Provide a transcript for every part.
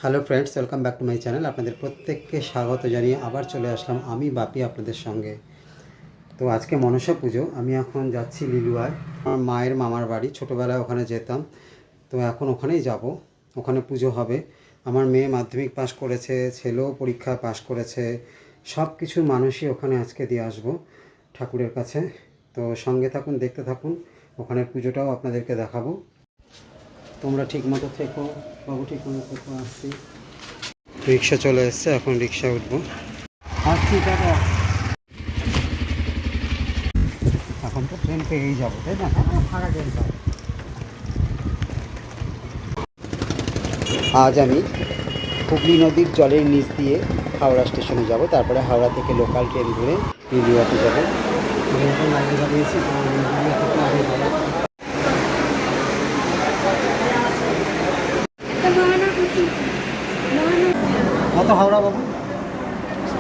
Hello friends, welcome back to my channel. আপনাদের প্রত্যেককে স্বাগত জানিয়ে আবার চলে আসলাম আমি বাপি আপনাদের সঙ্গে। তো আজকে মনসা পুজো, আমি এখন যাচ্ছি লিলুয়ায়, আমার মায়ের মামার বাড়ি। ছোটোবেলায় ওখানে যেতাম, তো এখন ওখানেই যাব। ওখানে পুজো হবে। আমার মেয়ে মাধ্যমিক পাশ করেছে, ছেলেও পরীক্ষা পাশ করেছে, সব কিছুর মানুষই ওখানে আজকে দিয়ে আসবো ঠাকুরের কাছে। তো সঙ্গে থাকুন, দেখতে থাকুন, ওখানের পুজোটাও আপনাদেরকে দেখাবো। তোমরা ঠিক মতো থেকো বাবু, ঠিক মতো থেকো। আসছি, রিক্সা চলে এসছে, এখন রিক্সা উঠবো। আসছি, টাটা। এখন তো ট্রেন পেয়েই যাবো, তাই না? ভাড়া ট্রেন পাবো। আজ আমি হুগলি নদীর জলের নিচ দিয়ে হাওড়া স্টেশনে যাব, তারপরে হাওড়া থেকে লোকাল ট্রেন ধরে লিলুয়াতে যাবো। আমি এখন আগে দাঁড়িয়েছি, তো লিলুয়া থেকে আগে যাবো। কত হাওড়া বাবু?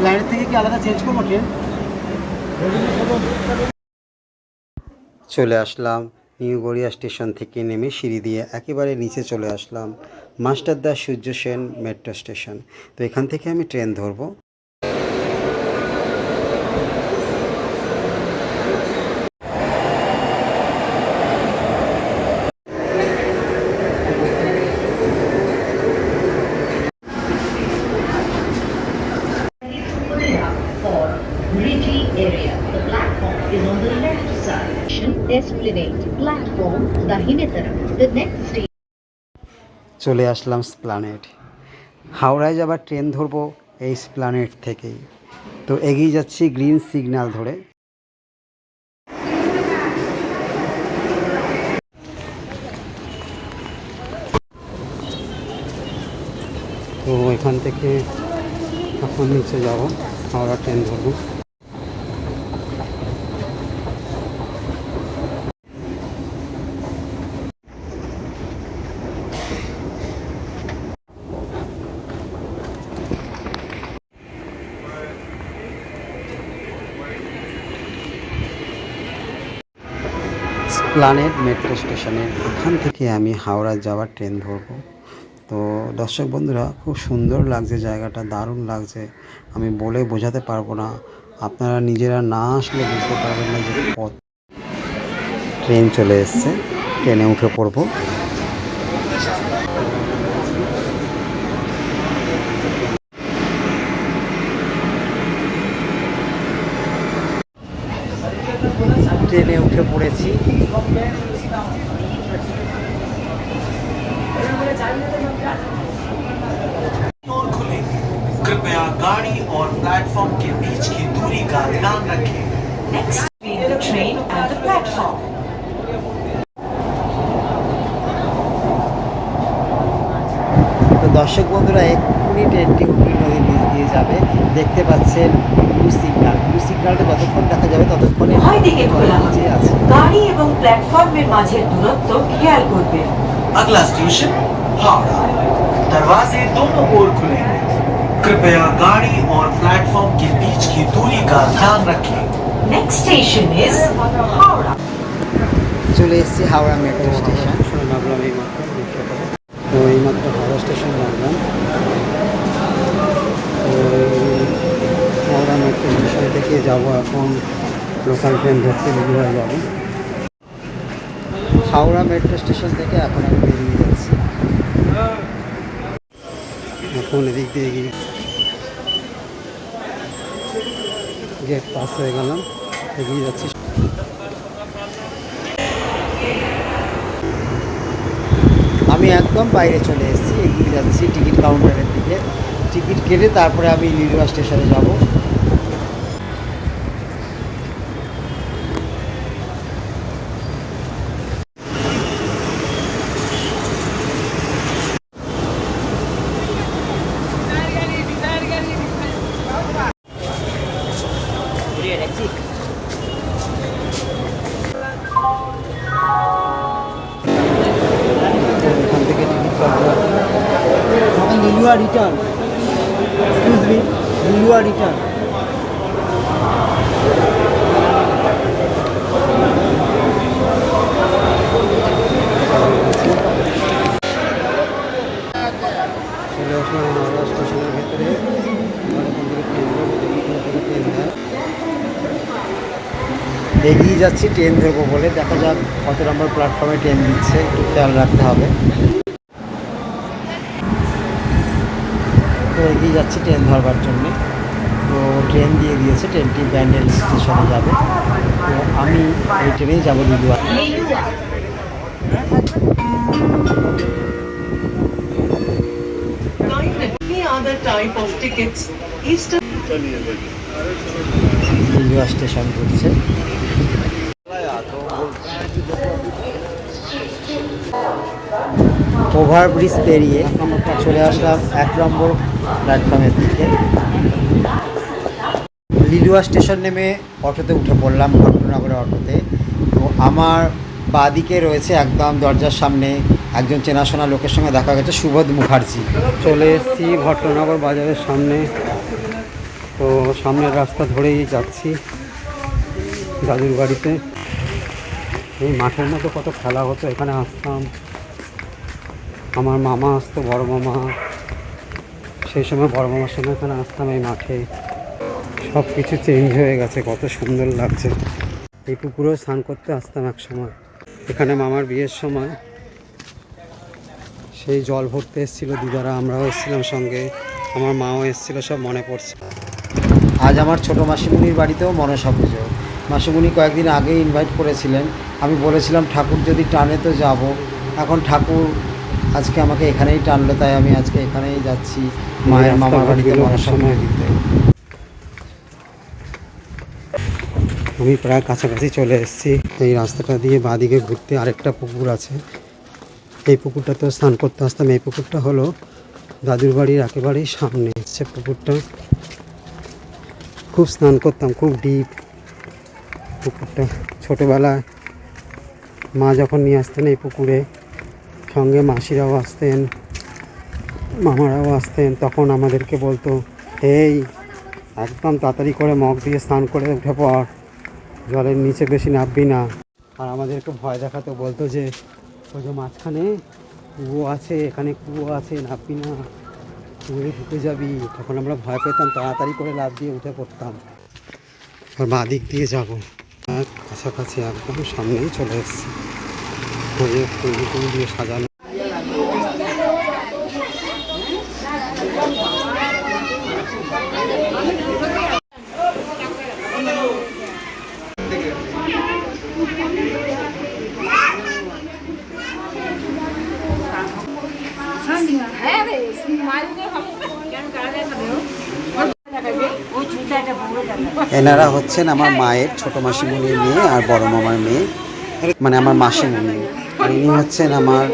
লাইনের থেকে কি আলাদা চেঞ্জ করবো ট্রেন? চলে আসলাম নিউ গড়িয়া স্টেশন থেকে নেমে সিঁড়ি দিয়ে একেবারে নিচে চলে আসলাম মাস্টারদা সূর্য সেন মেট্রো স্টেশন। তো এখান থেকে আমি ট্রেন ধরবো। Area. The platform is on the left side. Esplanade. Platform दाहिने तरफ. The next station. চলে আসলাম স্প্লানেড। হাওড়ায় যাবার ট্রেন ধরবো এই স্প্লানেড থেকেই। তো এগিয়ে যাচ্ছি গ্রিন সিগন্যাল ধরে। তো এখান থেকে এখন নিচে যাব, হাওড়া ট্রেন ধরবো। প্ল্যানেট মেট্রো স্টেশনের এখান থেকে আমি হাওড়া যাওয়ার ট্রেন ধরবো। তো দর্শক বন্ধুরা, খুব সুন্দর লাগছে জায়গাটা, দারুণ লাগছে। আমি বলে বোঝাতে পারবো না, আপনারা নিজেরা না আসলে বুঝতে পারবেন না যে পথ। ট্রেন চলে এসছে, ট্রেনে উঠে পড়বো। ট্রেনে উঠে পড়েছি। कृपया गाड़ी और प्लेटफॉर्म के बीच की दूरी का ध्यान रखें। Next, leave the train at the platform. তো দর্শক বন্ধুরা, এক্ষুনি ট্রেনটি হুগলি নদীর নিচ দিয়ে যাবে। দেখতে পাচ্ছেন ব্লু সিগন্যাল। ব্লু সিগন্যালটা যতক্ষণ দেখা যাবে ততক্ষণে দিকে খোলা নিচে আছে। গাড়ি এবং প্ল্যাটফর্মের মাঝের দূরত্ব খেয়াল করবেন। अगला स्टेशन हावड़ा। दरवाजे दोनों ओर खुलेंगे। कृपया गाड़ी और प्लेटफॉर्म के बीच की दूरी का ध्यान रखें। Next station is Howrah. চলে এসেছি হাওড়া মেট্রো স্টেশন। নামলাম এইমাত্র, তো এইমাত্র হাওড়া স্টেশন নামলাম। তো হাওড়া মেট্রো স্টেশন থেকে যাবো এখন লোকাল ট্রেন ধরতে লিলুয়ায় যাবো। হাওড়া মেট্রো স্টেশন থেকে এখন আমি বেরিয়ে যাচ্ছি। এখন এদিক দিয়ে গেট পাস হয়ে গেলাম, এগিয়ে যাচ্ছি। আমি একদম বাইরে চলে এসেছি, এগিয়ে যাচ্ছি টিকিট কাউন্টারের দিকে। টিকিট কেটে তারপরে আমি লিলুয়া স্টেশনে যাব। এখান থেকে টিকিট কাটবো। Liluah return, excuse me, Liluah return. চলে আসলাম এগিয়ে যাচ্ছি ট্রেন ধরবো বলে, দেখা যাক কত নম্বর প্ল্যাটফর্মে ট্রেন দিচ্ছে, একটু খেয়াল রাখতে হবে। তো এগিয়ে যাচ্ছি ট্রেন ধরবার জন্যে। তো ট্রেন দিয়ে দিয়েছে, ট্রেনটি ব্যান্ডেল স্টেশনে যাবে। তো আমি এই ট্রেনেই যাবো Liluah. Liluah Any other type of tickets, Eastern Liluah station ঘুরছে। ওভারব্রিজ পেরিয়ে চলে আসলাম 1 নম্বর প্ল্যাটফর্মের দিকে। লিলুয়া স্টেশন নেমে অটোতে উঠে পড়লাম, ভট্টনগরের অটোতে। তো আমার বাঁদিকে রয়েছে একদম দরজার সামনে একজন চেনাশোনা লোকের সঙ্গে দেখা গেছে, সুবোধ মুখার্জি। চলে এসেছি ভট্টনগর বাজারের সামনে। তো সামনের রাস্তা ধরেই যাচ্ছি দাদুর বাড়িতে। এই মাঠের মধ্যে কত খেলা হতো, এখানে আসতাম, আমার মামা আসতো, বড় মামা। সেই সময় বড় মামার সঙ্গে এখানে আসতাম এই মাঠে। সব কিছু চেঞ্জ হয়ে গেছে, কত সুন্দর লাগছে। এই পুকুরেও স্নান করতে আসতাম এক সময়। এখানে মামার বিয়ের সময় সেই জল ভরতে এসেছিলো দিদারা, আমরাও এসেছিলাম সঙ্গে, আমার মাও এসেছিলো, সব মনে পড়ছে। আজ আমার ছোটো মাসিমণির বাড়িতেও মনসা পুজো। মাসিমণি কয়েকদিন আগেই ইনভাইট করেছিলেন, আমি বলেছিলাম ঠাকুর যদি টানে তো যাব। এখন ঠাকুর আজকে আমাকে এখানেই টানলো, তাই আমি আজকে এখানেই যাচ্ছি মায়ের মামার বাড়িতে মনসা পুজো দিতে। আমি প্রায় কাছাকাছি চলে এসেছি। এই রাস্তাটা দিয়ে বাঁদিকে ঘুরতে আরেকটা পুকুর আছে, এই পুকুরটাতেও স্নান করতে আসতাম। এই পুকুরটা হলো দাদুর বাড়ির একেবারেই সামনে হচ্ছে পুকুরটা। খুব স্নান করতাম, খুব ডিপ পুকুরটা। ছোটোবেলায় মা যখন নিয়ে আসতেন এই পুকুরে, সঙ্গে মাসিরাও আসতেন, মামারাও আসতেন, তখন আমাদেরকে বলতো, এই একদম তাড়াতাড়ি করে মগ দিয়ে স্নান করে উঠে পড়, জলের নিচে বেশি নামবি না। আর আমাদেরকে ভয় দেখাতো, বলতো যে ওই যে মাঝখানে কুয়ো আছে, এখানে কুয়ো আছে, নামবি না, কুয়োরে ঢুকে যাবি। তখন আমরা ভয় পেতাম, তাড়াতাড়ি করে লাফ দিয়ে উঠে পড়তাম। আর বাঁ দিক দিয়ে যাবো, আর কাছাকাছি একদম সামনেই চলে এসেছি। ফুল দিয়ে সাজানো। এনারা হচ্ছেন আমার মায়ের ছোটো মাসিমণির মেয়ে আর বড় মামার মেয়ে, মানে আমার মাসিমণি। আর ইনি হচ্ছেন আমার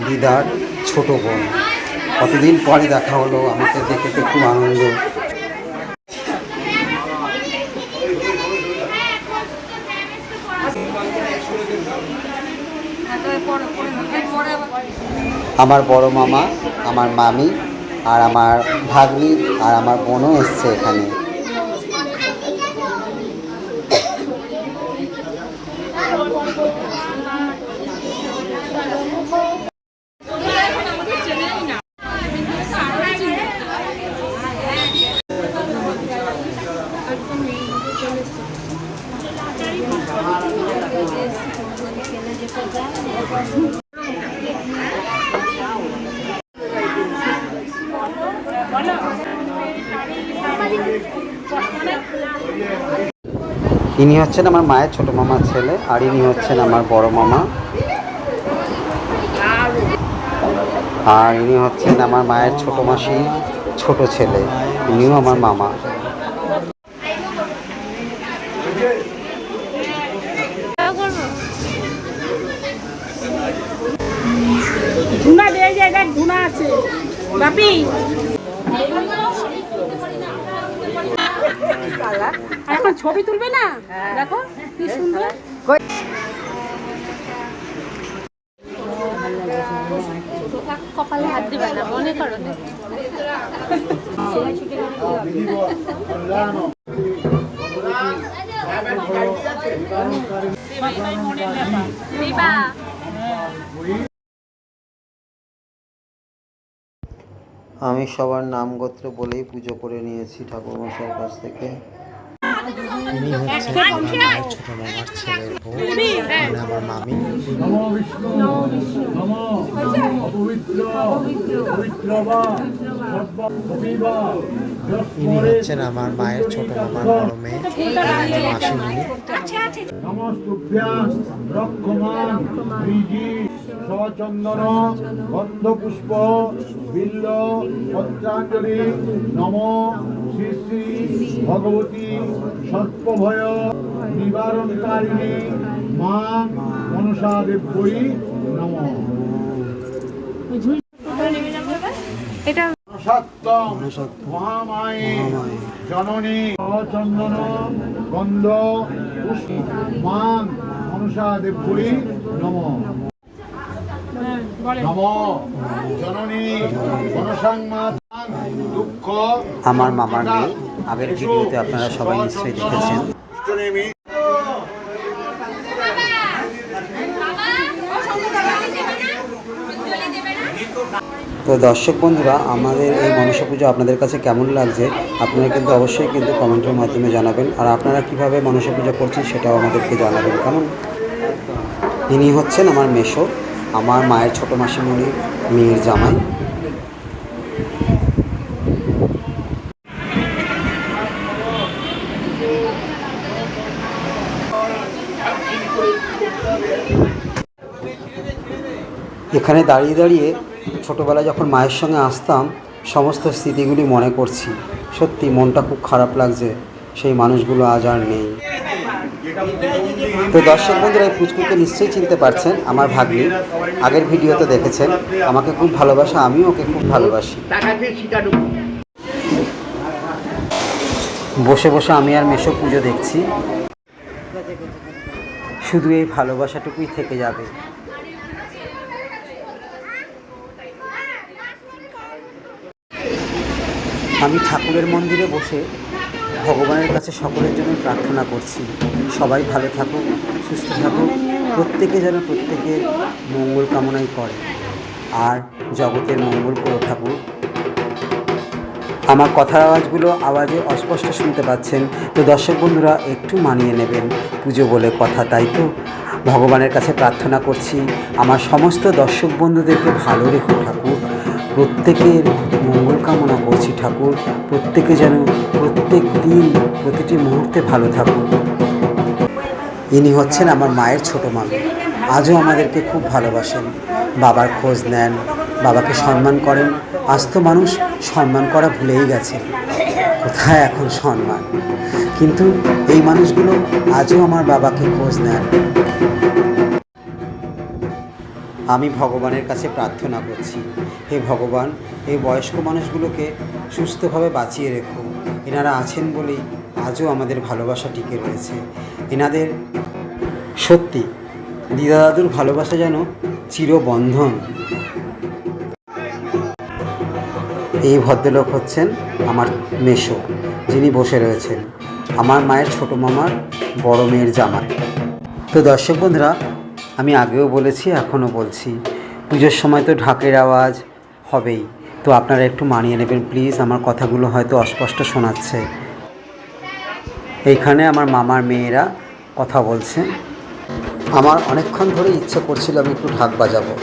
দিদার ছোট বোন। কতদিন পরে দেখা হলো, আমাকে দেখে তো খুব আনন্দ। আমার বড় মামা, আমার মামি আর আমার ভাগ্নি আর আমার বোনও এসছে এখানে। ইনি হচ্ছেন আমার মায়ের ছোট মামার ছেলে, আর ইনি হচ্ছেন আমার বড় মামা, আর ইনি হচ্ছেন আমার মায়ের ছোট মাসির ছোট ছেলে, ইনিও আমার মামা। ধুনা দিয়ে যায়, দেখ ধুনা আছে বাপি। এখন ছবি তুলবে না, দেখো কি সুন্দর। কপালে হাত দিবে না, মনে করো না। আমি সবার নাম গোত্র বলেই পুজো করে নিয়েছি ঠাকুরমশাইয়ের কাছ থেকে। ইনি হচ্ছে আমার মায়ের ছোট মামার ছেলের বউ, মানে আমার মামি। ইনি হচ্ছেন আমার মায়ের ছোট মামার বড় মেয়ে, আমার মাসিমণি। নমস্তুভ্যাং রক্ষমান বীজি সচন্দন গন্ধপুষ্প বিল্ল পত্রাঞ্জলি নম শ্রী শ্রী ভগবতী সর্পভয় নিবারণকারিণী মা মনসা দেবী নম। সত্যম মহামায়ে জননী চন্দন গন্ধ পুষ্প মান মনসা দেবী নম। নম জননী মনসাং দুঃখ। আমার মামার মেয়ে, আগের ভিডিওতে আপনারা সবাই নিশ্চয়ই দেখেছেন। তো দর্শক বন্ধুরা, আমাদের এই মনসা পুজো আপনাদের কাছে কেমন লাগছে আপনারা কিন্তু অবশ্যই কিন্তু কমেন্টের মাধ্যমে জানাবেন। আর আপনারা কিভাবে মনসা পুজো করছেন সেটাও আমাদেরকে জানাবেন কেমন। ইনি হচ্ছেন আমার মেসো, আমার মায়ের ছোটো মাসিমণির মেয়ের জামাই। এখানে দাঁড়িয়ে দাঁড়িয়ে ছোটোবেলায় যখন মায়ের সঙ্গে আসতাম সমস্ত স্মৃতিগুলি মনে করছি। সত্যি মনটা খুব খারাপ লাগছে, সেই মানুষগুলো আজ আর নেই। তো দর্শক বন্ধুরা, এই পুচকুকে নিশ্চয়ই চিনতে পারছেন, আমার ভাগ্নি। আগের ভিডিওতে দেখেছেন, আমাকে খুব ভালোবাসে, আমিও ওকে খুব ভালোবাসি। বসে বসে আমি আর মেসো পুজো দেখছি, শুধু এই ভালোবাসাটুকুই থেকে যাবে। আমি ঠাকুরের মন্দিরে বসে ভগবানের কাছে সকলের জন্য প্রার্থনা করছি, সবাই ভালো থাকুক, সুস্থ থাকুক, প্রত্যেকে যেন প্রত্যেকের মঙ্গল কামনাই করে আর জগতের মঙ্গল করে ঠাকুর। আমার কথার আওয়াজে অস্পষ্ট শুনতে পাচ্ছেন, তো দর্শক বন্ধুরা একটু মানিয়ে নেবেন, পুজো বলে কথা, তাই তো ভগবানের কাছে প্রার্থনা করছি আমার সমস্ত দর্শক বন্ধুদেরকে ভালো রেখো ঠাকুর, প্রত্যেকের মঙ্গল কামনা করছি ঠাকুর, প্রত্যেকে যেন প্রত্যেক দিন প্রতিটি মুহূর্তে ভালো থাকুক। ইনি হচ্ছেন আমার মায়ের ছোটো মামি, আজও আমাদেরকে খুব ভালোবাসেন, বাবার খোঁজ নেন, বাবাকে সম্মান করেন। আজ তো মানুষ সম্মান করা ভুলেই গেছে, কোথায় এখন সম্মান, কিন্তু এই মানুষগুলো আজও আমার বাবাকে খোঁজ নেন। আমি ভগবানের কাছে প্রার্থনা করছি, হে ভগবান, এই বয়স্ক মানুষগুলোকে সুস্থভাবে বাঁচিয়ে রেখো। এনারা আছেন বলেই আজও আমাদের ভালোবাসা টিকে রয়েছে। এনাদের সত্যি দিদা দাদুর ভালোবাসা যেন চিরবন্ধন। এই ভদ্রলোক হচ্ছেন আমার মেসো, যিনি বসে রয়েছেন, আমার মায়ের ছোটো মামার বড় মেয়ের জামাই। তো দর্শক বন্ধুরা, আমি আগেও বলেছি, এখনও বলছি, পুজোর সময় তো ঢাকের আওয়াজ হবেই, তো আপনারা একটু মানিয়ে নেবেন প্লিজ, আমার কথাগুলো হয়তো অস্পষ্ট শোনাচ্ছে। এইখানে আমার মামার মেয়েরা কথা বলছে। আমার অনেকক্ষণ ধরে ইচ্ছা করছিল আমি একটু ঢাক বাজাবো,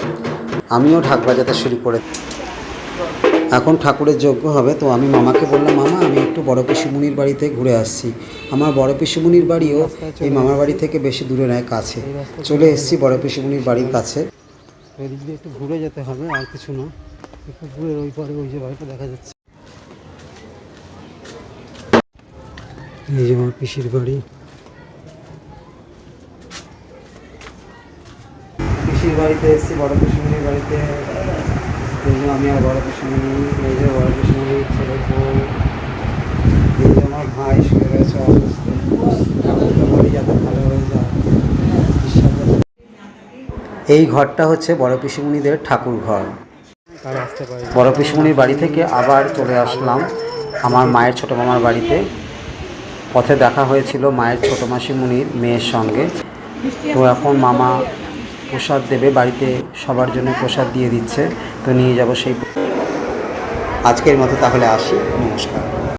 আমিও ঢাক বাজাতে শুরু করে। এখন ঠাকুরের যজ্ঞ হবে, তো আমি মামাকে বললাম, মামা আমি একটু বড় পিসিমণির বাড়িতে ঘুরে আসছি। আমার বড় পিসিমণির বাড়িও এই মামার বাড়ি থেকে বেশি দূরে নয়, কাছে। চলে এসেছি বড় পিসিমণির বাড়ির কাছে। এদিক দিয়ে একটু ঘুরে যেতে হবে, আর কিছু না, একটু ঘুরে ওই পরে ওই যে বাড়িটা দেখা যাচ্ছে, এই যে আমার পিসির বাড়ি। পিসির বাড়িতে এসেছি, বড় পিসিমণির বাড়িতে। আমি আর বড় পিসিমণি, এই যে বড় পিসিমণির ছেলে বউ, এই যে আমার ভাই শুয়ে রয়েছে অসুস্থ, বলি যাতে ভালো হয়ে যায়। এই ঘরটা হচ্ছে বড় পিসিমণিদের ঠাকুর ঘর। বড় পিসিমণির বাড়ি থেকে আবার চলে আসলাম আমার মায়ের ছোটো মামার বাড়িতে। পথে দেখা হয়েছিল মায়ের ছোটো মাসিমণির মেয়ের সঙ্গে, তো এখন মামা প্রসাদ দেবে, বাড়িতে সবার জন্য প্রসাদ দিয়ে দিচ্ছে, তো নিয়ে যাব সেই। আজকের মতো তাহলে আসি, নমস্কার।